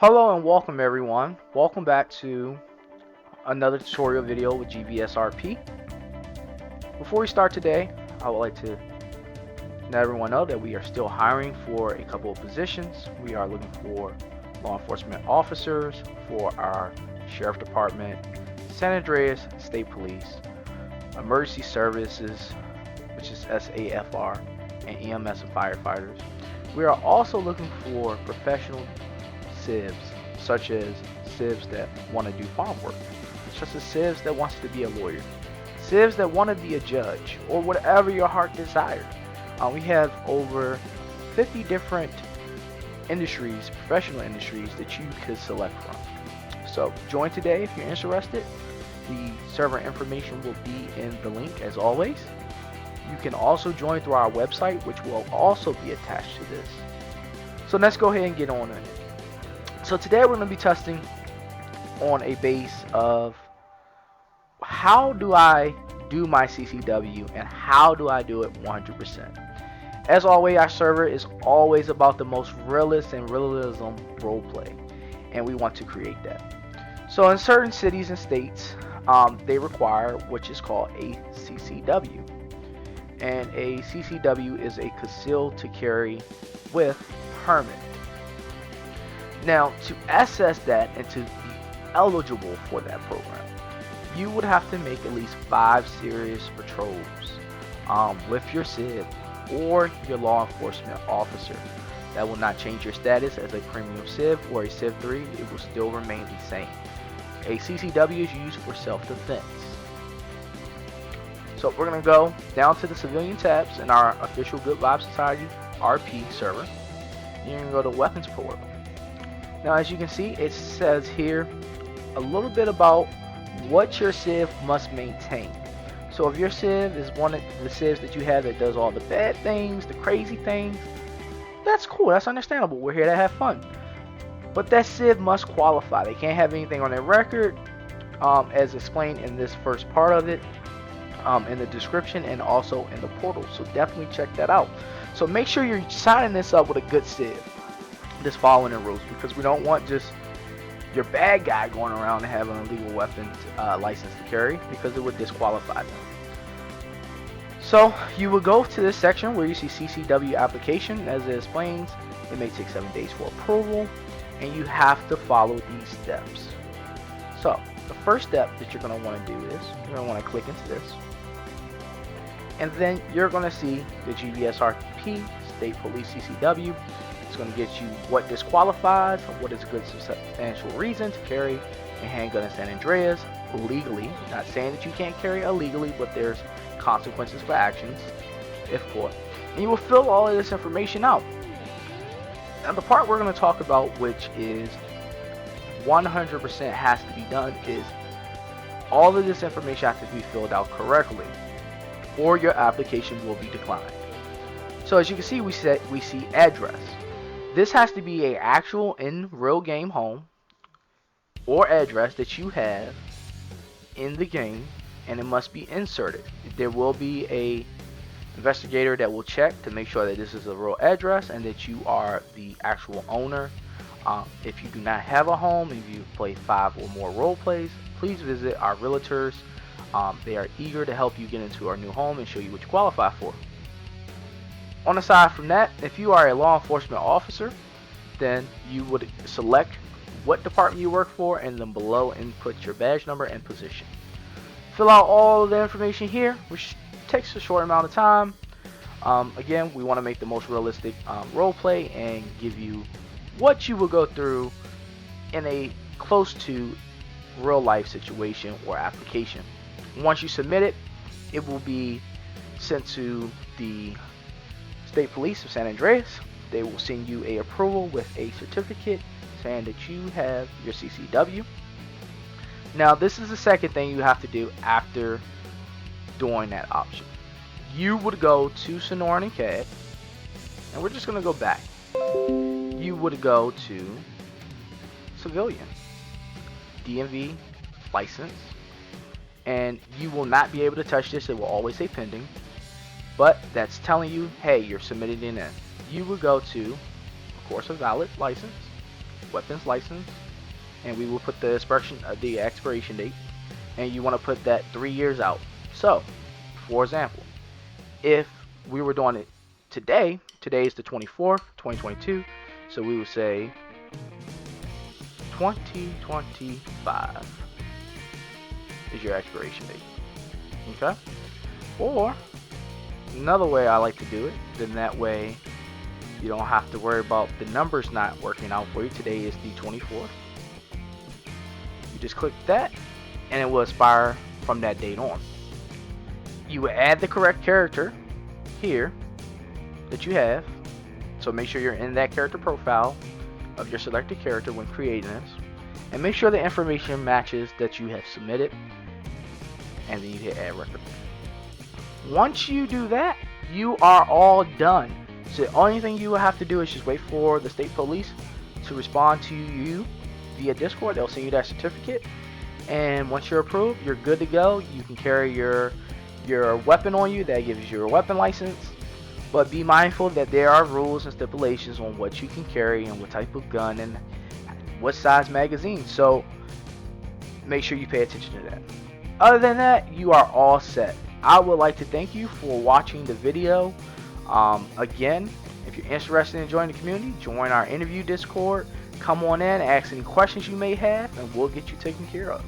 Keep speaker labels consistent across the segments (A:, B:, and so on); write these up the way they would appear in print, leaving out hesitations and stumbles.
A: Hello and welcome everyone. Welcome back to another tutorial video with GVSRP. Before we start today, I would like to let everyone know that we are still hiring for a couple of positions. We are looking for law enforcement officers for our Sheriff Department, San Andreas State Police, Emergency Services, which is SAFR, and EMS and firefighters. We are also looking for professional civs, such as civs that want to do farm work, such as civs that wants to be a lawyer, civs that want to be a judge, or whatever your heart desires. We have over 50 different industries, professional industries that you could select from. So join today if you're interested. The server information will be in the link as always. You can also join through our website, which will also be attached to this. So let's go ahead and get on it. So today we're going to be testing on a base of how do I do my CCW and how do I do it 100%. As always, our server is always about the most realist and realism roleplay, and we want to create that. So in certain cities and states, they require which is called a CCW, and a CCW is a Conceal Carry Weapon Permit. Now, to access that and to be eligible for that program, you would have to make at least 5 serious patrols with your civ or your law enforcement officer. That will not change your status as a premium civ or a civ 3. It will still remain the same. A CCW is used for self-defense. So we're going to go down to the civilian tabs in our official Vybez Society RP server. You're going to go to weapons portal. Now, as you can see, it says here a little bit about what your civ must maintain. So if your civ is one of the civs that you have that does all the bad things, the crazy things, that's cool, that's understandable. We're here to have fun. But that civ must qualify. They can't have anything on their record, as explained in this first part of it, in the description and also in the portal. So definitely check that out. So make sure you're signing this up with a good civ that's following the rules, because we don't want just your bad guy going around and having a legal weapon license to carry, because it would disqualify them. So you will go to this section where you see CCW application. As it explains, it may take 7 days for approval, and you have to follow these steps. So the first step that you're going to want to do is you're going to want to click into this, and then you're going to see the GVSRP State Police CCW. It's going to get you what disqualifies, what is a good substantial reason to carry a handgun in San Andreas legally. Not saying that you can't carry illegally, but there's consequences for actions if caught. And you will fill all of this information out. Now, the part we're going to talk about, which is 100% has to be done, is all of this information has to be filled out correctly, or your application will be declined. So as you can see, we see address. This has to be an actual in real game home or address that you have in the game, and it must be inserted. There will be a investigator that will check to make sure that this is a real address and that you are the actual owner. If you do not have a home, if you play 5 or more role plays, please visit our realtors. They are eager to help you get into our new home and show you what you qualify for. On the side from that, if you are a law enforcement officer, then you would select what department you work for, and then below input your badge number and position. Fill out all of the information here, which takes a short amount of time. Again, we want to make the most realistic role play and give you what you will go through in a close to real life situation or application. Once you submit it, it will be sent to the State Police of San Andreas. They will send you a approval with a certificate saying that you have your CCW. Now, this is the second thing you have to do after doing that option. You would go to Sonoran and CAD, and we're just going to go back. You would go to Civilian, DMV license, and you will not be able to touch this. It will always say pending. But that's telling you, hey, you're submitted in. You would go to, of course, a valid license. weapons license, and we will put the expiration date, and you want to put that 3 years out. So, for example, if we were doing it today is the 24th, 2022, so we would say 2025 is your expiration date. Okay? Or another way I like to do it, then that way you don't have to worry about the numbers not working out for you. Today is the 24th. You just click that and it will expire from that date on. You will add the correct character here that you have. So make sure you're in that character profile of your selected character when creating this, and make sure the information matches that you have submitted, and then you hit add record. Once you do that, you are all done. So the only thing you will have to do is just wait for the state police to respond to you via Discord. They'll send you that certificate, and once you're approved, you're good to go. You can carry your weapon on you. That gives you a weapon license. But be mindful that there are rules and stipulations on what you can carry and what type of gun and what size magazine. So make sure you pay attention to that. Other than that, you are all set. I would like to thank you for watching the video. Again, if you're interested in joining the community, join our interview Discord. Come on in, ask any questions you may have, and we'll get you taken care of.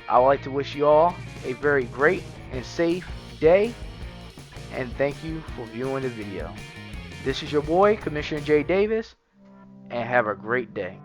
A: I would like to wish you all a very great and safe day, and thank you for viewing the video. This is your boy, Commissioner J. Davis, and have a great day.